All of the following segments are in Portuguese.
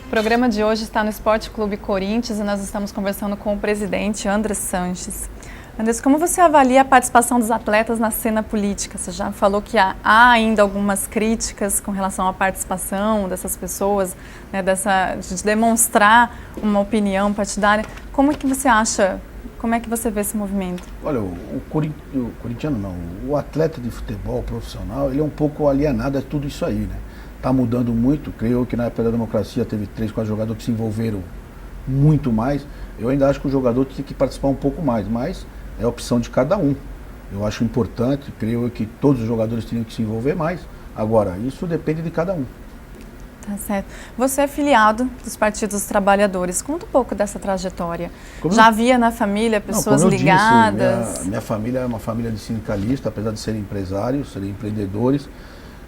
O programa de hoje está no Esporte Clube Corinthians e nós estamos conversando com o presidente André Sanches. André, como você avalia a participação dos atletas na cena política? Você já falou que há ainda algumas críticas com relação à participação dessas pessoas, né, de demonstrar uma opinião partidária. Como é que você acha, como é que você vê esse movimento? Olha, o corintiano não, o atleta de futebol profissional, ele é um pouco alienado a tudo isso aí, né? Está mudando muito, creio que na época da democracia teve 3, 4 jogadores que se envolveram muito mais. Eu ainda acho que o jogador tem que participar um pouco mais, mas é a opção de cada um. Eu acho importante, creio que todos os jogadores teriam que se envolver mais. Agora, isso depende de cada um. Tá certo. Você é filiado dos Partidos dos Trabalhadores. Conta um pouco dessa trajetória. Já havia na família pessoas ligadas? Disse, minha família é uma família de sindicalistas, apesar de serem empresários, serem empreendedores.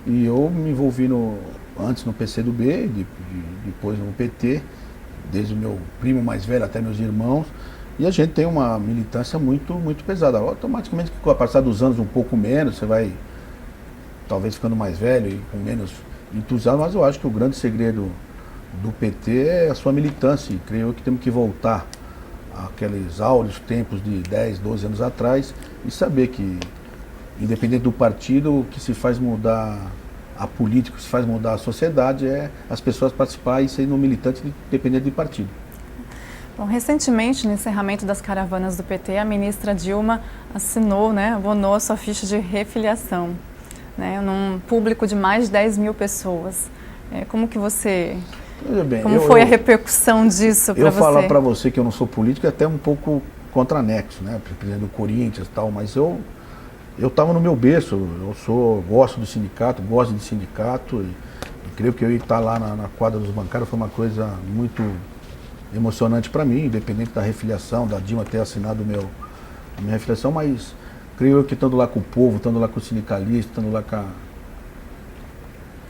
E eu me envolvi antes no PCdoB, depois no PT, desde o meu primo mais velho até meus irmãos. E a gente tem uma militância muito, muito pesada. Automaticamente, com o passar dos anos um pouco menos, você vai talvez ficando mais velho e com menos entusiasmo, mas eu acho que o grande segredo do PT é a sua militância. E creio que temos que voltar àqueles áureos tempos de 10, 12 anos atrás e saber que, independente do partido, o que se faz mudar a política, o que se faz mudar a sociedade é as pessoas participarem e serem militantes independente de partido. Bom, recentemente, no encerramento das caravanas do PT, a ministra Dilma abonou a sua ficha de refiliação, né, num público de mais de 10 mil pessoas. Como que você... Como foi a repercussão disso para você? Eu falar para você que eu não sou político é até um pouco contranexo, né, presidente do Corinthians e tal, mas eu estava no meu berço, gosto do sindicato, gosto de sindicato e creio que eu ia estar lá na quadra dos bancários foi uma coisa muito emocionante para mim, independente da refiliação, da Dilma ter assinado a minha refiliação, mas creio que estando lá com o povo, estando lá com os sindicalistas, estando lá com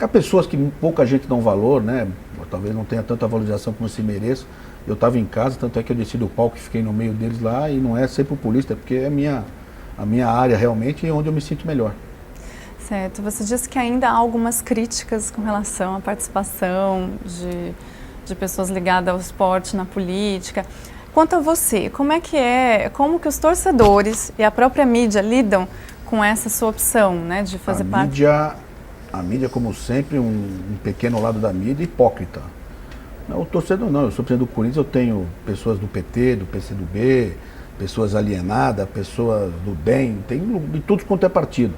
pessoas que pouca gente dá um valor, né? Talvez não tenha tanta valorização como se mereça. Eu estava em casa, tanto é que eu desci do palco e fiquei no meio deles lá, e não é ser populista, é porque é a minha área realmente e onde eu me sinto melhor. Certo. Você disse que ainda há algumas críticas com relação à participação de pessoas ligadas ao esporte na política. Quanto a você, como que os torcedores e a própria mídia lidam com essa sua opção, né, de fazer parte? A mídia, como sempre, um pequeno lado da mídia hipócrita. O torcedor não, eu sou presidente do Corinthians, eu tenho pessoas do PT, do PCdoB, pessoas alienadas, pessoas do DEM, tem de tudo quanto é partido.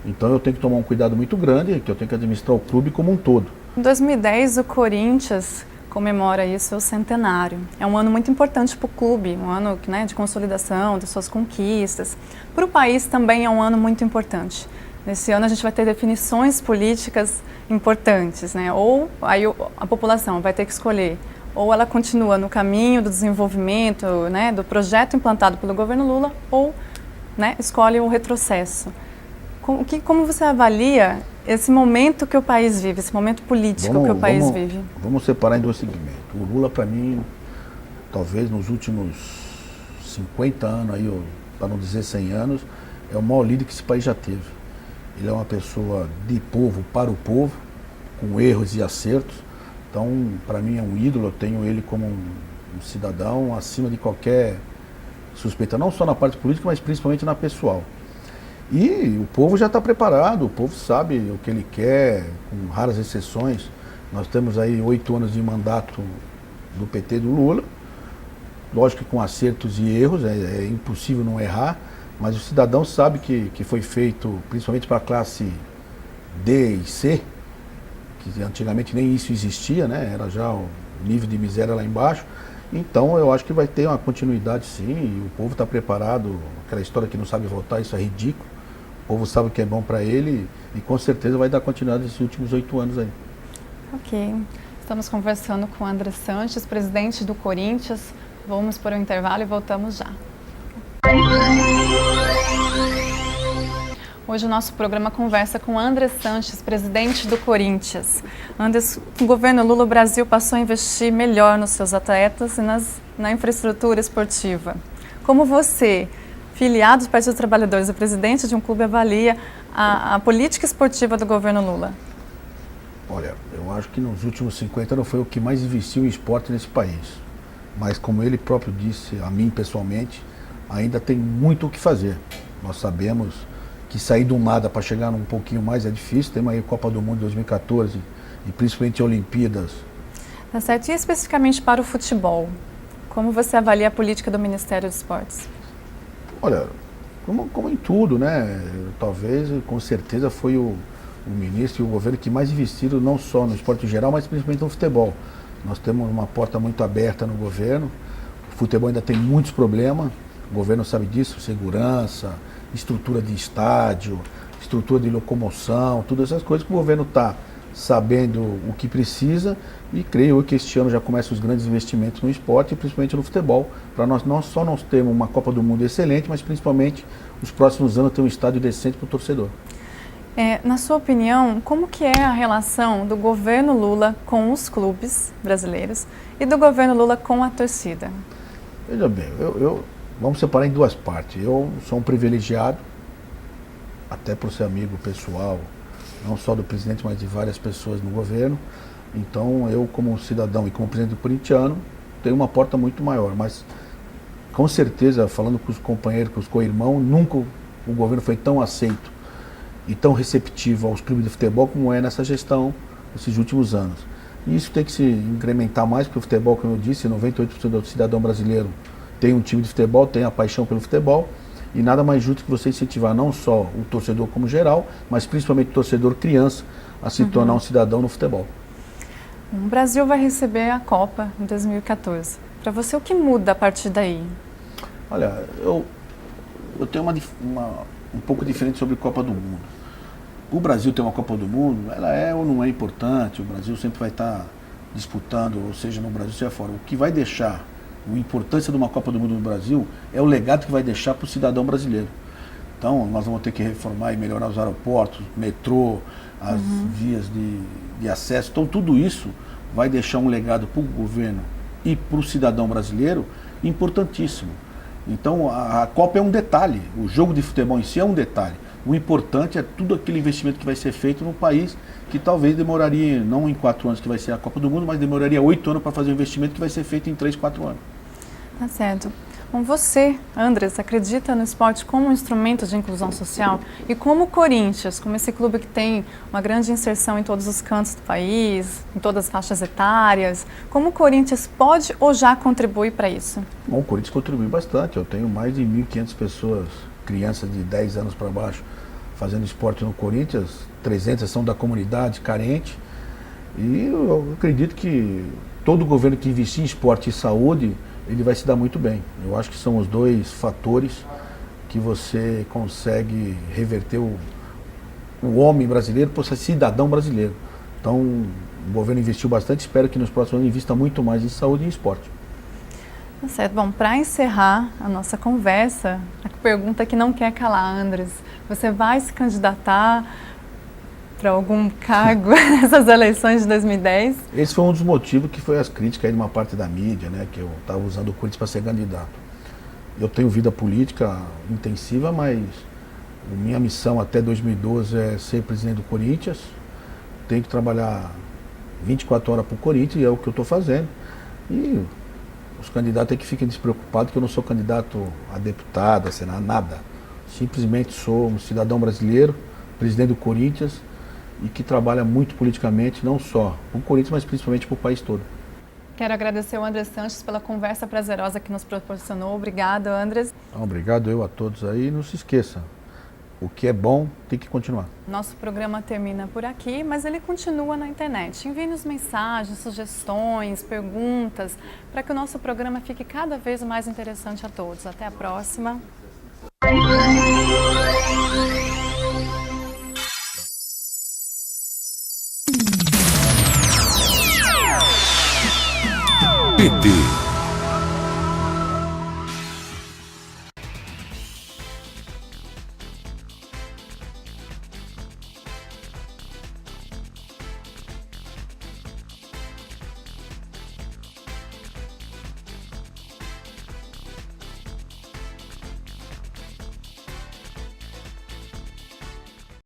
Então eu tenho que tomar um cuidado muito grande, que eu tenho que administrar o clube como um todo. Em 2010, o Corinthians comemora aí o seu centenário. É um ano muito importante para o clube, um ano, né, de consolidação das suas conquistas. Para o país também é um ano muito importante. Nesse ano a gente vai ter definições políticas importantes, né? Ou aí a população vai ter que escolher, ou ela continua no caminho do desenvolvimento, né, do projeto implantado pelo governo Lula, ou, né, escolhe o retrocesso. Como você avalia esse momento que o país vive, esse momento político que o país vive? Vamos separar em dois segmentos. O Lula, para mim, talvez nos últimos 50 anos, para não dizer 100 anos, é o maior líder que esse país já teve. Ele é uma pessoa de povo, para o povo, com erros e acertos. Então, para mim é um ídolo, eu tenho ele como um cidadão acima de qualquer suspeita, não só na parte política, mas principalmente na pessoal. E o povo já está preparado, o povo sabe o que ele quer, com raras exceções. Nós temos aí 8 anos de mandato do PT do Lula, lógico que com acertos e erros, é impossível não errar, mas o cidadão sabe que foi feito, principalmente para a classe D e C, que antigamente nem isso existia, né? Era já o nível de miséria lá embaixo. Então eu acho que vai ter uma continuidade sim, e o povo está preparado, aquela história que não sabe votar, isso é ridículo. O povo sabe o que é bom para ele e com certeza vai dar continuidade nesses últimos 8 anos aí. Ok. Estamos conversando com o André Sanches, presidente do Corinthians. Vamos para o intervalo e voltamos já. Hoje o nosso programa conversa com André Sanches, presidente do Corinthians. André, o governo Lula, o Brasil passou a investir melhor nos seus atletas e na infraestrutura esportiva. Como você, filiado do Partido dos Trabalhadores e presidente de um clube, avalia a política esportiva do governo Lula? Olha, eu acho que nos últimos 50 anos foi o que mais investiu em esporte nesse país. Mas como ele próprio disse a mim pessoalmente, ainda tem muito o que fazer. Nós sabemos que sair do nada para chegar num pouquinho mais é difícil. Temos aí a Copa do Mundo 2014 e principalmente a Olimpíadas. Tá certo. E especificamente para o futebol, como você avalia a política do Ministério dos Esportes? Olha, como em tudo, né? Talvez, com certeza, foi o ministro e o governo que mais investiram não só no esporte em geral, mas principalmente no futebol. Nós temos uma porta muito aberta no governo. O futebol ainda tem muitos problemas. O governo sabe disso, segurança, estrutura de estádio, estrutura de locomoção, todas essas coisas que o governo está sabendo o que precisa, e creio eu que este ano já começam os grandes investimentos no esporte e principalmente no futebol, para nós não só nós termos uma Copa do Mundo excelente, mas principalmente nos próximos anos ter um estádio decente para o torcedor. Na sua opinião, como que é a relação do governo Lula com os clubes brasileiros e do governo Lula com a torcida? Veja bem, vamos separar em duas partes. Eu sou um privilegiado, até por ser amigo pessoal, não só do presidente, mas de várias pessoas no governo. Então eu, como cidadão e como presidente corintiano, tenho uma porta muito maior. Mas com certeza, falando com os companheiros, com os co-irmãos, nunca o governo foi tão aceito e tão receptivo aos clubes de futebol como é nessa gestão nesses últimos anos. E isso tem que se incrementar mais, porque o futebol, como eu disse, 98% do cidadão brasileiro tem um time de futebol, tem a paixão pelo futebol, e nada mais justo que você incentivar não só o torcedor como geral, mas principalmente o torcedor criança a se tornar um cidadão no futebol. O Brasil vai receber a Copa em 2014. Para você, o que muda a partir daí? Olha, eu tenho um pouco diferente sobre a Copa do Mundo. O Brasil ter uma Copa do Mundo, ela é ou não é importante, o Brasil sempre vai estar disputando, ou seja no Brasil, seja fora. O que vai deixar a importância de uma Copa do Mundo no Brasil é o legado que vai deixar para o cidadão brasileiro. Então, nós vamos ter que reformar e melhorar os aeroportos, metrô, as vias de acesso. Então, tudo isso vai deixar um legado para o governo e para o cidadão brasileiro importantíssimo. Então, a Copa é um detalhe, o jogo de futebol em si é um detalhe. O importante é tudo aquele investimento que vai ser feito no país, que talvez demoraria, não em 4 anos que vai ser a Copa do Mundo, mas demoraria 8 anos para fazer o investimento que vai ser feito em 3, 4 anos. Tá certo. Bom, você, Andrés, acredita no esporte como um instrumento de inclusão social? E como o Corinthians, como esse clube que tem uma grande inserção em todos os cantos do país, em todas as faixas etárias, como o Corinthians pode ou já contribui para isso? Bom, o Corinthians contribui bastante. Eu tenho mais de 1.500 pessoas, crianças de 10 anos para baixo, fazendo esporte no Corinthians. 300 são da comunidade carente. E eu acredito que todo governo que investir em esporte e saúde, ele vai se dar muito bem. Eu acho que são os dois fatores que você consegue reverter o homem brasileiro para ser cidadão brasileiro. Então, o governo investiu bastante, espero que nos próximos anos invista muito mais em saúde e em esporte. Tá certo. Bom, para encerrar a nossa conversa, a pergunta que não quer calar, Andrés, você vai se candidatar para algum cargo nessas eleições de 2010? Esse foi um dos motivos que foi as críticas aí de uma parte da mídia, né, que eu estava usando o Corinthians para ser candidato. Eu tenho vida política intensiva, mas minha missão até 2012 é ser presidente do Corinthians. Tenho que trabalhar 24 horas para o Corinthians e é o que eu estou fazendo. E os candidatos é que fiquem despreocupados que eu não sou candidato a deputado, a senador, nada. Simplesmente sou um cidadão brasileiro, presidente do Corinthians, e que trabalha muito politicamente, não só para o Corinthians, mas principalmente para o país todo. Quero agradecer ao Andrés Sanches pela conversa prazerosa que nos proporcionou. Obrigado, Andrés. Obrigado eu a todos aí. Não se esqueça, o que é bom tem que continuar. Nosso programa termina por aqui, mas ele continua na internet. Envie-nos mensagens, sugestões, perguntas, para que o nosso programa fique cada vez mais interessante a todos. Até a próxima. PT